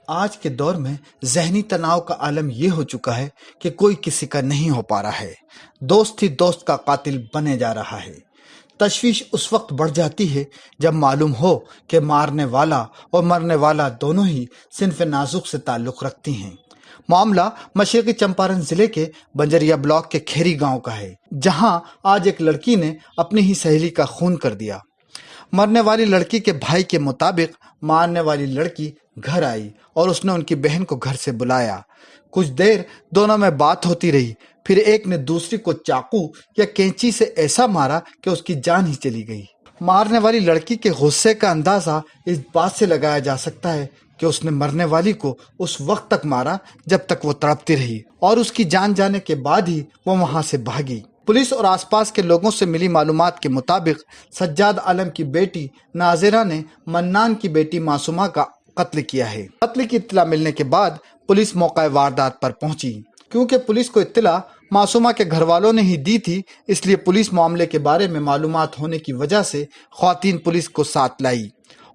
आज के दौर में जहनी तनाव का आलम यह हो चुका है कि कोई किसी का नहीं हो पा रहा है। दोस्त ही दोस्त का कातिल बने जा रहा है। तशवीश उस वक्त बढ़ जाती है जब मालूम हो कि मारने वाला और मरने वाला दोनों ही सिन्फ नाजुक से ताल्लुक रखती हैं। मामला मशरकी चंपारण जिले के बंजरिया ब्लॉक के खेरी गांव का है, जहां आज एक लड़की ने अपनी ही सहेली का खून कर दिया। मरने वाली लड़की के भाई के मुताबिक मारने वाली लड़की घर आई और उसने उनकी बहन को घर से बुलाया। कुछ देर दोनों में बात होती रही, फिर एक ने दूसरी को चाकू या कैंची से ऐसा मारा कि उसकी जान ही चली गई। मारने वाली लड़की के गुस्से का अंदाजा इस बात से लगाया जा सकता है कि उसने मरने वाली को उस वक्त तक मारा जब तक वो तड़पती रही और उसकी जान जाने के बाद ही वो वहां से भागी। पुलिस और आसपास के लोगों से मिली मालूमात के मुताबिक सज्जाद आलम की बेटी नाजिरा ने मन्नान की बेटी मासूमा का कत्ल किया है। कत्ल की इत्तला मिलने के बाद पुलिस मौका वारदात पर पहुंची। क्योंकि पुलिस को इत्तला मासूमा के घर वालों ने ही दी थी, इसलिए पुलिस मामले के बारे में मालूमात होने की वजह से ख्वातीन पुलिस को साथ लाई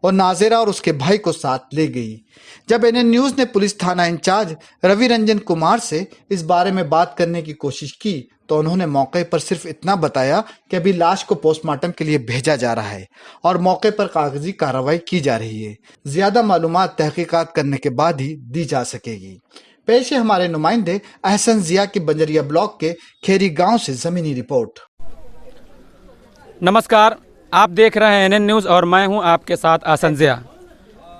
और नाजिरा और उसके भाई को साथ ले गई। जब एनएन न्यूज ने पुलिस थाना इंचार्ज रवि रंजन कुमार से इस बारे में बात करने की कोशिश की तो उन्होंने मौके पर सिर्फ इतना बताया कि अभी लाश को पोस्टमार्टम के लिए भेजा जा रहा है और मौके पर कागजी कार्रवाई की जा रही है। ज्यादा मालूमात तहकीकात करने के बाद ही दी जा सकेगी। पेश है हमारे नुमाइंदे अहसन जिया की बंजरिया ब्लॉक के खेरी गांव से जमीनी रिपोर्ट। नमस्कार, आप देख रहे हैं एनएन न्यूज़ और मैं हूं आपके साथ अहसन जिया।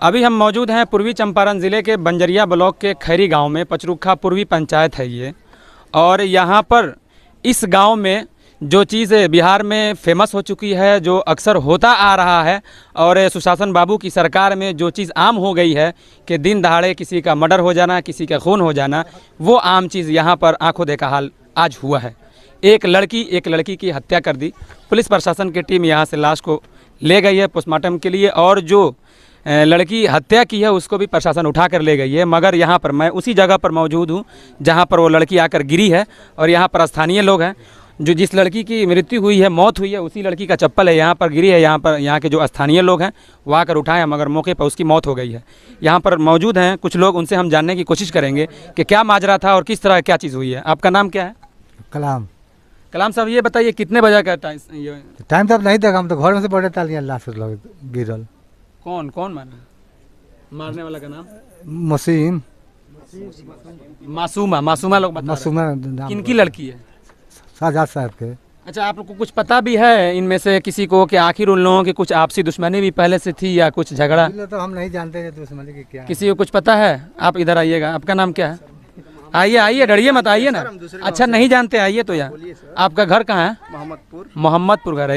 अभी हम मौजूद हैं पूर्वी चंपारण ज़िले के बंजरिया ब्लॉक के खैरी गांव में। पचरुखा पूर्वी पंचायत है ये, और यहाँ पर इस गांव में जो चीज़ बिहार में फेमस हो चुकी है, जो अक्सर होता आ रहा है और सुशासन बाबू की सरकार में जो चीज़ आम हो गई है कि दिन दहाड़े किसी का मर्डर हो जाना, किसी का खून हो जाना, वो आम चीज़ यहाँ पर आंखों देखा हाल आज हुआ है। एक लड़की की हत्या कर दी। पुलिस प्रशासन की टीम यहाँ से लाश को ले गई है पोस्टमार्टम के लिए, और जो लड़की हत्या की है उसको भी प्रशासन उठा कर ले गई है। मगर यहाँ पर मैं उसी जगह पर मौजूद हूँ जहाँ पर वो लड़की आकर गिरी है, और यहाँ पर स्थानीय लोग हैं। जो जिस लड़की की मृत्यु हुई है, मौत हुई है, उसी लड़की का चप्पल है यहाँ पर गिरी है। यहाँ के जो स्थानीय लोग हैं वो आकर उठाए, मगर मौके पर उसकी मौत हो गई है। यहाँ पर मौजूद हैं कुछ लोग, उनसे हम जानने की कोशिश करेंगे कि क्या माजरा था और किस तरह क्या चीज़ हुई है। आपका नाम क्या है? कलाम साहब, ये बताइए कितने बजे का टाइम तब नहीं देखा, हम तो घर में से बड़े तालियां लाश गिरल। कौन मारने वाला का नाम? मासूमा लोग बता रहे हैं। किनकी लड़की है? साजाद साहब के। अच्छा, आप लोग को कुछ पता भी है इनमें से किसी को कि आखिर उन लोगों की कुछ आपसी दुश्मनी भी पहले से थी या कुछ झगड़ा? तो हम नहीं जानते दुश्मनी की क्या। किसी को कुछ पता है? आप इधर आइएगा। आपका नाम क्या है? आइए, डरिए मत, आइए ना। अच्छा, नहीं जानते, आइए तो यहाँ। आपका घर कहाँ है? मोहम्मदपुर घर है।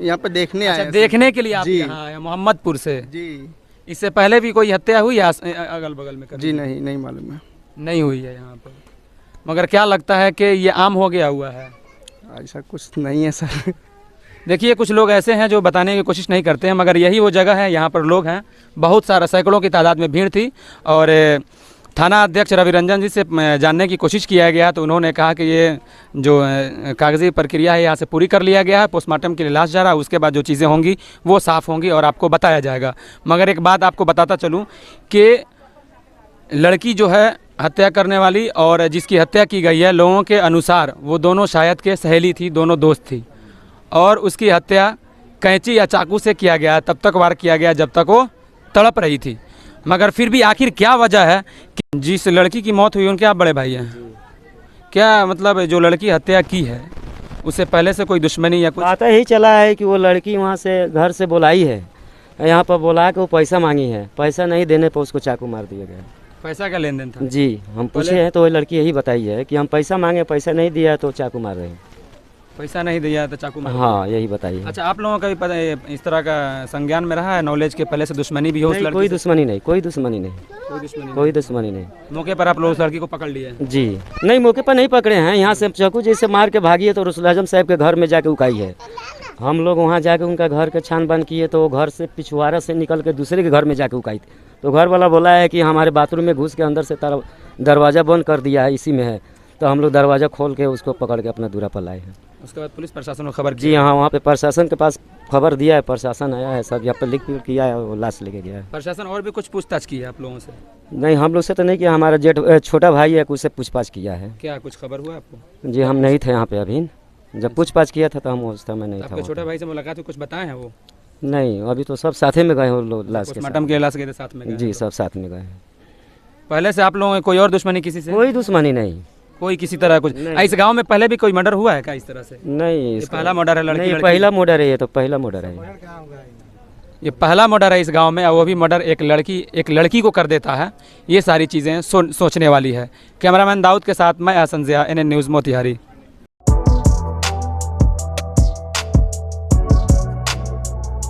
यहाँ पर देखने आए। देखने के लिए आप यहाँ आए मोहम्मदपुर से जी। इससे पहले भी कोई हत्या हुई अगल बगल में? जी नहीं मालूम है, नहीं हुई है यहाँ पर। मगर क्या लगता है कि ये आम हो गया हुआ है? ऐसा कुछ नहीं है सर। देखिए, कुछ लोग ऐसे हैं जो बताने की कोशिश नहीं करते हैं, मगर यही वो जगह है। यहाँ पर लोग हैं, बहुत सारा सैकड़ों की तादाद में भीड़ थी, और थाना अध्यक्ष रवि रंजन जी से जानने की कोशिश किया गया तो उन्होंने कहा कि ये जो कागजी प्रक्रिया है यहाँ से पूरी कर लिया गया है, पोस्टमार्टम के लिए लाश जा रहा है, उसके बाद जो चीज़ें होंगी वो साफ़ होंगी और आपको बताया जाएगा। मगर एक बात आपको बताता चलूँ कि लड़की जो है हत्या करने वाली और जिसकी हत्या की गई है, लोगों के अनुसार वो दोनों शायद के सहेली थी, दोनों दोस्त थी, और उसकी हत्या कैंची या चाकू से किया गया, तब तक वार किया गया जब तक वो तड़प रही थी। मगर फिर भी आखिर क्या वजह है कि जिस लड़की की मौत हुई, उनके आप बड़े भाई हैं, क्या मतलब जो लड़की हत्या की है उससे पहले से कोई दुश्मनी या कुछ? पता ही चला है कि वो लड़की वहाँ से घर से बुलाई है, यहाँ पर बुला के वो पैसा मांगी है, पैसा नहीं देने पर उसको चाकू मार दिया गया। पैसा का लेन देन था? जी, हम पूछे हैं तो वो लड़की यही बताई है कि हम पैसा मांगे, पैसा नहीं दिया तो चाकू मार रहे हैं। पैसा नहीं दिया तो चाकू मार? हाँ, यही बताइए। अच्छा, आप लोगों का भी पता है इस तरह का संज्ञान में रहा है, नॉलेज के पहले से दुश्मनी भी हो उस लड़की? कोई दुश्मनी नहीं। कोई दुश्मनी नहीं। मौके पर आप लोग उस लड़की को पकड़ लिए? जी नहीं, मौके पर नहीं पकड़े हैं। यहाँ से चाकू जैसे मार के भागी है तो रसूल आजम साहब के घर में जाके उकाई है। हम लोग वहाँ जाके उनका घर के छानबीन किए तो वो घर से पिछवाड़ा से निकल के दूसरे के घर में जाके उकाई थी। तो घर वाला बोला है कि हमारे बाथरूम में घुस के अंदर से दरवाज़ा बंद कर दिया है, इसी में है। तो हम लोग दरवाज़ा खोल के उसको पकड़ के अपना दूरा पर लाए हैं। उसके बाद पुलिस प्रशासन को खबर जी हाँ, वहाँ पे प्रशासन के पास खबर दिया है, प्रशासन आया है, सब यहाँ पर लिख पढ़ किया है, वो लाश लेके गया है। प्रशासन और भी कुछ पूछताछ की है आप लोगों से? नहीं, हम लोग से तो नहीं किया, हमारा छोटा भाई है, उससे पूछताछ किया है। क्या कुछ खबर हुआ आपको? जी हम नहीं थे यहाँ पे अभी, जब पूछताछ किया था तो हम उस समय नहीं था आपके वहाँ छोटे भाई से मुलाकात हुई, कुछ बताए हैं वो? पे। नहीं, अभी तो सब साथे में गए हैं वो लोग लाश के पोस्टमार्टम के लाश के साथ में साथ। गए जी हैं। सब साथ में गए हैं। पहले से आप लोगों की कोई और दुश्मनी किसी से? कोई दुश्मनी नहीं। कोई किसी तरह कुछ नहीं। इस गांव में पहले भी कोई मर्डर हुआ है क्या इस तरह से? नहीं, ये पहला मर्डर है? नहीं, पहला मर्डर है, ये तो पहला मर्डर है। ये पहला मर्डर है इस गांव में, और वो भी मर्डर एक लड़की को कर देता है। ये सारी चीज़ें सोचने वाली है। कैमरामैन दाऊद के साथ मैं अहसन ज़िया, NN न्यूज़ मोतिहारी।